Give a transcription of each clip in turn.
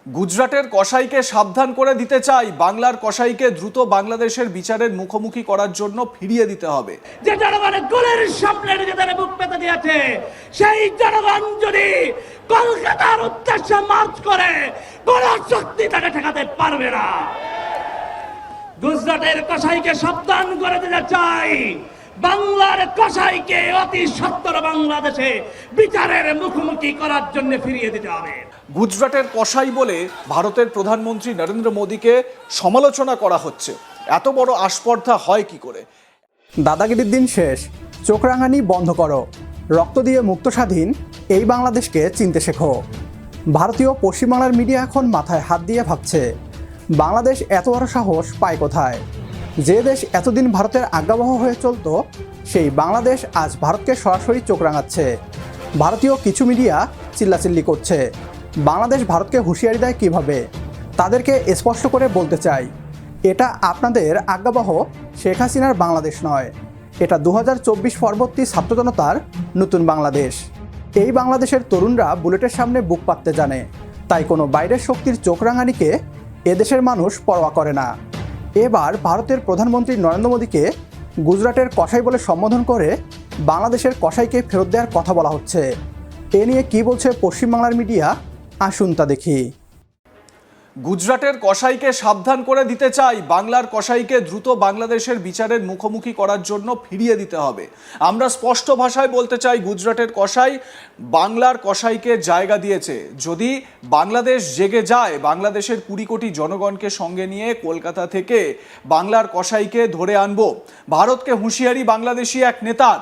গুজরাটের কসাইকে সাবধান করে দিতে চাই, বাংলার কসাইকে দ্রুত বাংলাদেশের বিচারের মুখোমুখি করার জন্য ফিরিয়ে দিতে হবে। যে জনগণের গোলের সামনে নিজেদের বুক পেতে দিয়েছে, সেই জনগণ যদি কলকাতার উদ্দেশ্যে মার্চ করে, কোন শক্তি তাকে ঠেকাতে পারবে না। গুজরাটের কসাইকে সাবধান করে দিতে চাই, বাংলার কসাইকে অতি সত্বর বাংলাদেশে বিচারের মুখোমুখি করার জন্য ফিরিয়ে দিতে হবে। গুজরাটের কসাই বলে ভারতের প্রধানমন্ত্রী নরেন্দ্র মোদীকে সমালোচনা করা হচ্ছে, এত বড় আস্পর্ধা হয় কি করে? দাদাগিরির দিন শেষ, চোখ রাঙানি বন্ধ করো, রক্ত দিয়ে মুক্ত স্বাধীন এই বাংলাদেশকে চিনতে শেখো। ভারতীয় পশ্চিমবাংলার মিডিয়া এখন মাথায় হাত দিয়ে ভাবছে, বাংলাদেশ এত বড় সাহস পায় কোথায়? যে দেশ এতদিন ভারতের আজ্ঞাবহ হয়ে চলতো, সেই বাংলাদেশ আজ ভারতকে সরাসরি চোখ রাঙাচ্ছে। ভারতীয় কিছু মিডিয়া চিল্লাচিল্লি করছে, বাংলাদেশ ভারতকে হুঁশিয়ারি দেয় কীভাবে? তাদেরকে স্পষ্ট করে বলতে চাই, এটা আপনাদের আজ্ঞাবহ শেখ হাসিনার বাংলাদেশ নয়, এটা 2024 পরবর্তী ছাত্র জনতার নতুন বাংলাদেশ। এই বাংলাদেশের তরুণরা বুলেটের সামনে বুক পাততে জানে, তাই কোনো বাইরের শক্তির চোখ রাঙানিকে এদেশের মানুষ পরোয়া করে না। এবার ভারতের প্রধানমন্ত্রী নরেন্দ্র মোদীকে গুজরাটের কসাই বলে সম্বোধন করে বাংলাদেশের কসাইকে ফেরত দেওয়ার কথা বলা হচ্ছে। এ নিয়ে কী বলছে পশ্চিমবাংলার মিডিয়া, আসুন তা দেখি। গুজরাটের কসাইকে সাবধান করে দিতে চাই, বাংলার কসাইকে দ্রুত বাংলাদেশের বিচারের মুখোমুখি করার জন্য ফিরিয়ে দিতে হবে। আমরা স্পষ্ট ভাষায় বলতে চাই, গুজরাটের কসাই বাংলার কসাইকে জায়গা দিয়েছে। যদি বাংলাদেশ জেগে যায়, বাংলাদেশের 20 কোটি জনগণকে সঙ্গে নিয়ে কলকাতা থেকে বাংলার কসাইকে ধরে আনবো। ভারতকে হুঁশিয়ারি বাংলাদেশি এক নেতার।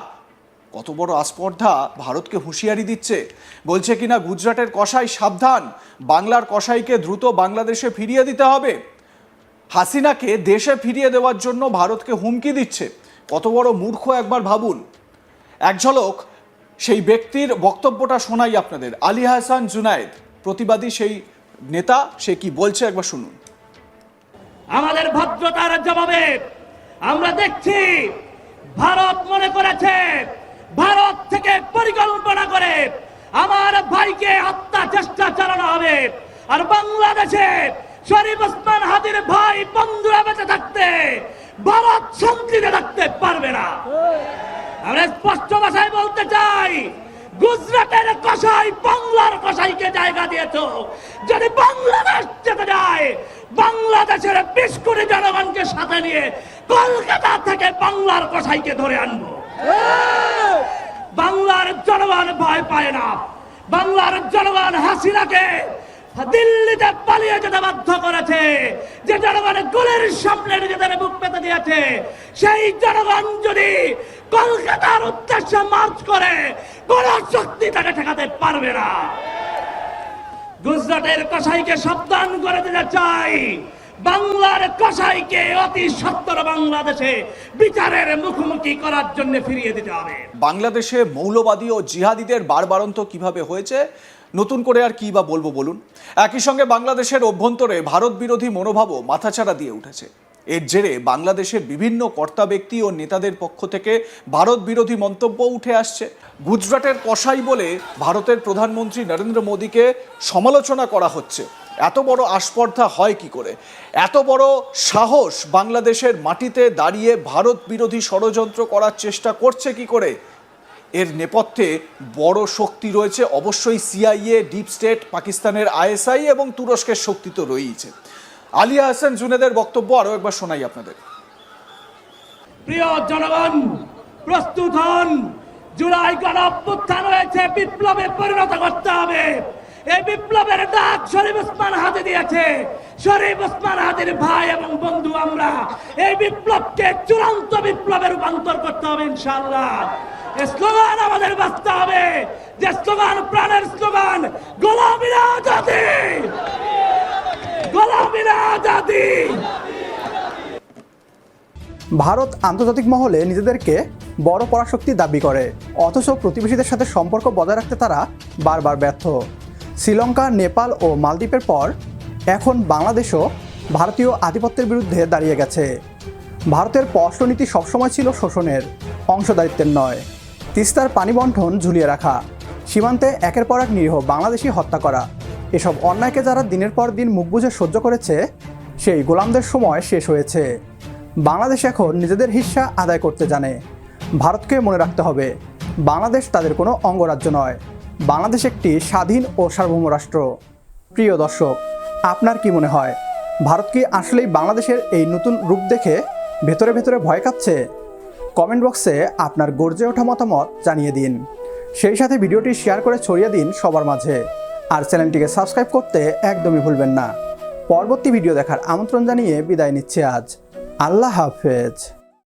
কত বড় আস্পর্ধা, ভারতকে হুঁশিয়ারি দিচ্ছে, বলছে কিনা গুজরাটের কসাই সাবধান, বাংলার কসাইকে দ্রুত বাংলাদেশে ফিরিয়ে দিতে হবে। হাসিনাকে দেশে ফিরিয়ে দেওয়ার জন্য ভারতকে হুমকি দিচ্ছে। কত বড় মূর্খ একবার ভাবুন। এক ঝলক সেই ব্যক্তির বক্তব্যটা শোনাই আপনাদের। আলী হাসান জুনায়েদ, প্রতিবাদী সেই নেতা, সে কি বলছে একবার শুনুন। আমাদের ভদ্রতার জবাবে আমরা দেখছি, ভারত মনে করেছে ভারত থেকে পরিকল্পনা করে আমার ভাইকে হত্যা চেষ্টা চালানো হবে, আর বাংলাদেশে শরীফ ওসমান হাদির ভাই বন্ধুরা বেঁচে থাকতে ভারত শান্তিতে থাকতে পারবে না। আমরা স্পষ্ট ভাষায় বলতে চাই, গুজরাটের কসাই বাংলার কসাইকে জায়গা দিয়েছ। যদি বাংলাদেশ যেতে যায়, বাংলাদেশের 20 কোটি জনগণকে সাথে নিয়ে কলকাতা থেকে বাংলার কসাইকে ধরে আনবো। বাংলার জনগণ ভয় পায় না। বাংলার জনগণ হাসিনাকে দিল্লিতে পালিয়ে যেতে বাধ্য করেছে। যে জনগণের গোলের সামনে নিজেদের বুক পেতে দিয়েছে, সেই জনগণ যদি কলকাতার উদ্দেশ্যে মার্চ করে, কোন শক্তি তাকে ঠেকাতে পারবে না। গুজরাটের কসাইকে সাবধান করে দিতে চাই, বাংলার কসাইকে অতি সত্বর বাংলাদেশে বিচারের মুখোমুখি করার জন্য ফিরিয়ে দিতে হবে। বাংলাদেশে মৌলবাদী ও জিহাদিদের বাড়বাড়ন্ত কিভাবে হয়েছে, নতুন করে আর কি বা বলবো বলুন। একই সঙ্গে বাংলাদেশের অভ্যন্তরে ভারত বিরোধী মনোভাবও মাথাচাড়া দিয়ে উঠেছে। এর জেরে বাংলাদেশের বিভিন্ন কর্তা ব্যক্তি ও নেতাদের পক্ষ থেকে ভারত বিরোধী মন্তব্য উঠে আসছে। গুজরাটের কসাই বলে ভারতের প্রধানমন্ত্রী নরেন্দ্র মোদীকে সমালোচনা করা হচ্ছে, এত বড় আস্পর্ধা হয় কি করে? এত বড় সাহস বাংলাদেশের মাটিতে দাঁড়িয়ে ভারত বিরোধী ষড়যন্ত্র করার চেষ্টা করছে কি করে? এর নেপথ্যে বড় শক্তি রয়েছে অবশ্যই সিআইএ, ডিপ স্টেট, পাকিস্তানের আইএসআই এবং তুরস্কের শক্তি তো রয়েছে। আলী হাসান জুনেদের বক্তব্য আরো একবার শোনাই আপনাদের। প্রিয় জনগণ, প্রস্তুত হন। জুলাই গণ অভ্যুত্থান হয়েছে, বিপ্লবে পরিণত করতে হবে। এই বিপ্লবের ডাক শরীফ ওসমান হাদি দিয়েছে। শরীফ ওসমান হাদির ভাই এবং বন্ধু আমরা এই বিপ্লবকে চূড়ান্ত বিপ্লবে রূপান্তর করতে হবে ইনশাআল্লাহ। এই স্লোগান আমাদের বাঁচতে হবে, যে স্লোগান প্রাণের স্লোগান, গোলামীর আজাদি, গোলামীর আজাদি। ভারত আন্তর্জাতিক মহলে নিজেদেরকে বড় পরাশক্তি দাবি করে, অথচ প্রতিবেশীদের সাথে সম্পর্ক বজায় রাখতে তারা বারবার ব্যর্থ। শ্রীলঙ্কা, নেপাল ও মালদ্বীপের পর এখন বাংলাদেশও ভারতীয় আধিপত্যের বিরুদ্ধে দাঁড়িয়ে গেছে। ভারতের পররাষ্ট্রনীতি সবসময় ছিল শোষণের, অংশদারিত্বের নয়। তিস্তার পানি বণ্টন ঝুলিয়ে রাখা, সীমান্তে একের পর এক নিরীহ বাংলাদেশি হত্যা করা, এসব অন্যায়কে যারা দিনের পর দিন মুখ বুজে সহ্য করেছে, সেই গোলামদের সময় শেষ হয়েছে। বাংলাদেশ এখন নিজেদের হিস্সা আদায় করতে জানে। ভারতকে মনে রাখতে হবে, বাংলাদেশ তাদের কোনো অঙ্গরাজ্য নয়। বাংলাদেশ একটি স্বাধীন ও সার্বভৌম রাষ্ট্র। প্রিয় দর্শক, আপনার কি মনে হয়, ভারত কি আসলেই বাংলাদেশের এই নতুন রূপ দেখে ভেতরে ভেতরে ভয় কাঁপছে? কমেন্ট বক্সে আপনার গর্জে ওঠা মতামত জানিয়ে দিন। সেই সাথে ভিডিওটি শেয়ার করে ছড়িয়ে দিন সবার মাঝে। আর চ্যানেলটিকে সাবস্ক্রাইব করতে একদমই ভুলবেন না। পরবর্তী ভিডিও দেখার আমন্ত্রণ জানিয়ে বিদায় নিচ্ছি আজ। আল্লাহ হাফেজ।